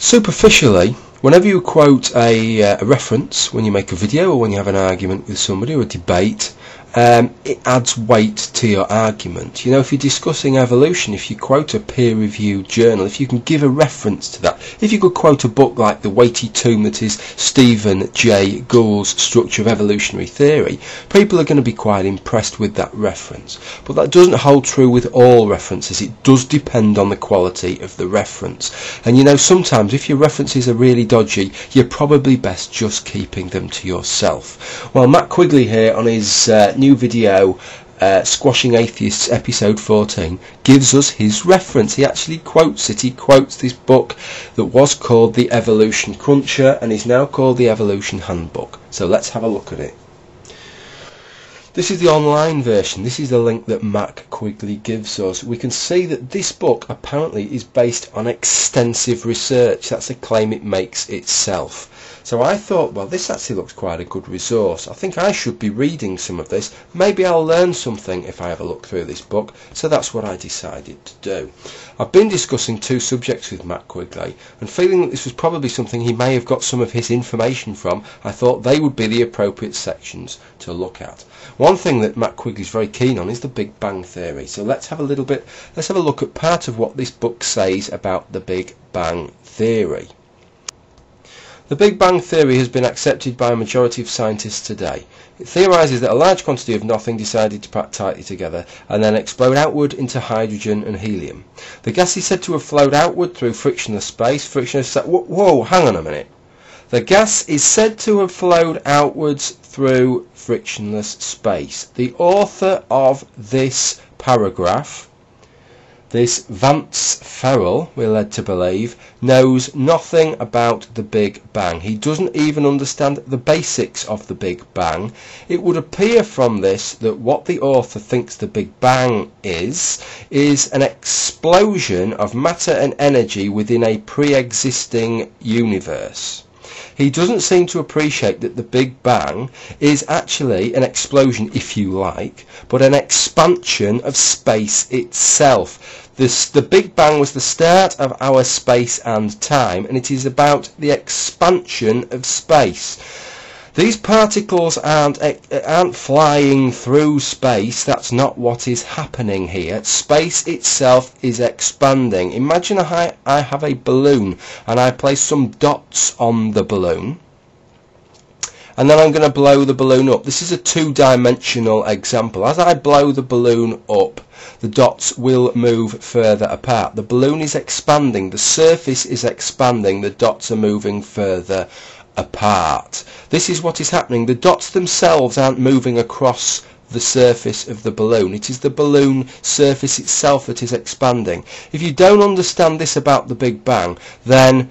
Superficially, whenever you quote a reference, when you make a video or when you have an argument with somebody or a debate, it adds weight to your argument. You know, if you're discussing evolution, if you quote a peer-reviewed journal, if you can give a reference to that, if you could quote a book like The Weighty Tome that is Stephen Jay Gould's Structure of Evolutionary Theory, people are going to be quite impressed with that reference. But that doesn't hold true with all references. It does depend on the quality of the reference. And you know, sometimes if your references are really dodgy, you're probably best just keeping them to yourself. Well, Matt Quigley here on his new video, Squashing Atheists episode 14, gives us his reference. He actually quotes it. He quotes this book that was called The Evolution Cruncher and is now called The Evolution Handbook. So let's have a look at it. This is the online version. This is the link that MackQuigley gives us. We can see that this book apparently is based on extensive research. That's a claim it makes itself. So I thought, well, this actually looks quite a good resource. I think I should be reading some of this. Maybe I'll learn something if I have a look through this book. So that's what I decided to do. I've been discussing two subjects with Matt Quigley, and feeling that this was probably something he may have got some of his information from, I thought they would be the appropriate sections to look at. One thing that Matt Quigley is very keen on is the Big Bang Theory. So let's have a look at part of what this book says about the Big Bang Theory. The Big Bang Theory has been accepted by a majority of scientists today. It theorises that a large quantity of nothing decided to pack tightly together and then explode outward into hydrogen and helium. The gas is said to have flowed outward through frictionless space. Whoa, hang on a minute. The gas is said to have flowed outwards through frictionless space. The author of this paragraph, this Vance Ferrell, we're led to believe, knows nothing about the Big Bang. He doesn't even understand the basics of the Big Bang. It would appear from this that what the author thinks the Big Bang is an explosion of matter and energy within a pre-existing universe. He doesn't seem to appreciate that the Big Bang is actually an explosion, if you like, but an expansion of space itself. The Big Bang was the start of our space and time, and it is about the expansion of space. These particles aren't flying through space. That's not what is happening here. Space itself is expanding. Imagine I have a balloon and I place some dots on the balloon, and then I'm going to blow the balloon up. This is a two-dimensional example. As I blow the balloon up, the dots will move further apart. The balloon is expanding, the surface is expanding, the dots are moving further apart. This is what is happening. The dots themselves aren't moving across the surface of the balloon. It is the balloon surface itself that is expanding. If you don't understand this about the Big Bang, then,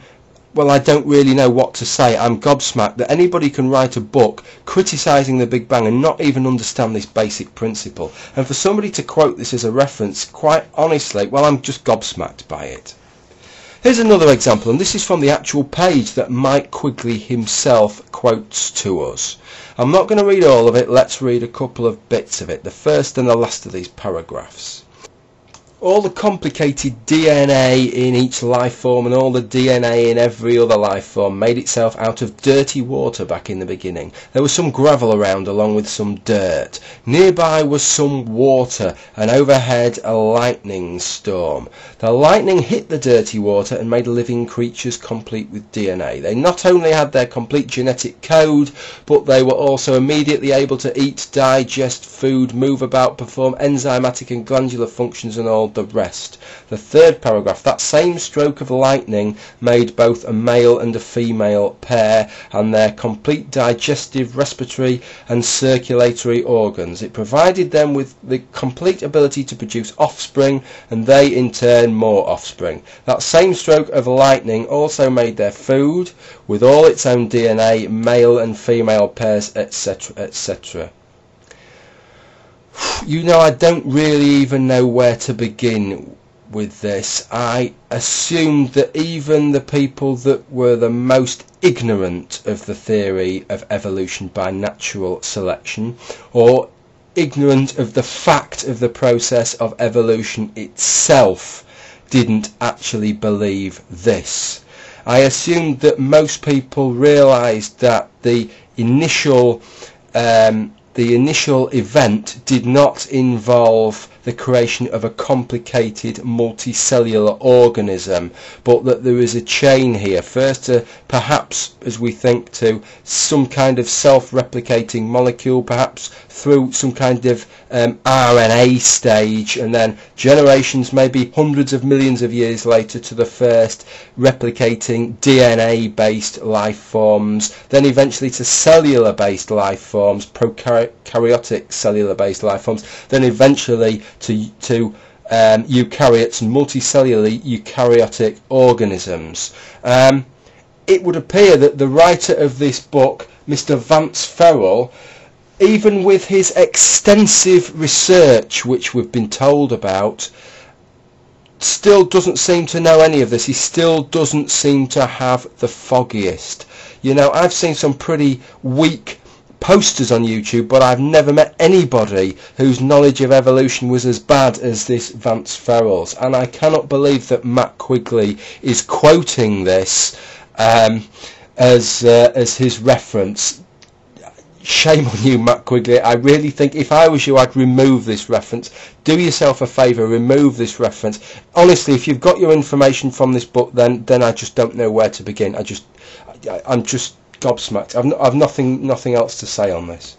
well, I don't really know what to say. I'm gobsmacked that anybody can write a book criticising the Big Bang and not even understand this basic principle. And for somebody to quote this as a reference, quite honestly, well, I'm just gobsmacked by it. Here's another example, and this is from the actual page that Mike Quigley himself quotes to us. I'm not going to read all of it. Let's read a couple of bits of it, the first and the last of these paragraphs. All the complicated DNA in each life form and all the DNA in every other life form made itself out of dirty water back in the beginning. There was some gravel around along with some dirt. Nearby was some water, and overhead a lightning storm. The lightning hit the dirty water and made living creatures complete with DNA. They not only had their complete genetic code, but they were also immediately able to eat, digest food, move about, perform enzymatic and glandular functions and all the rest. The third paragraph, that same stroke of lightning made both a male and a female pair and their complete digestive, respiratory and circulatory organs. It provided them with the complete ability to produce offspring, and they in turn more offspring. That same stroke of lightning also made their food with all its own DNA, male and female pairs, etc., etc. You know, I don't really even know where to begin with this. I assumed that even the people that were the most ignorant of the theory of evolution by natural selection, or ignorant of the fact of the process of evolution itself, didn't actually believe this. I assumed that most people realised that the initial event did not involve the creation of a complicated multicellular organism, but that there is a chain here. First, perhaps, as we think, to some kind of self-replicating molecule, perhaps through some kind of RNA stage, and then generations, maybe hundreds of millions of years later, to the first replicating DNA-based life forms, then eventually to cellular-based life forms, prokaryotic cellular-based life forms, then eventually to eukaryotes and multicellular eukaryotic organisms. It would appear that the writer of this book, Mr. Vance Ferrell, even with his extensive research, which we've been told about, still doesn't seem to know any of this. He still doesn't seem to have the foggiest. You know, I've seen some pretty weak posters on YouTube, but I've never met anybody whose knowledge of evolution was as bad as this Vance Ferrell's, and I cannot believe that MackQuigley is quoting this as his reference. Shame on you, MackQuigley. I really think if I was you, I'd remove this reference. Do yourself a favour, remove this reference. Honestly, if you've got your information from this book, then I just don't know where to begin. I'm just gobsmacked. I've nothing else to say on this.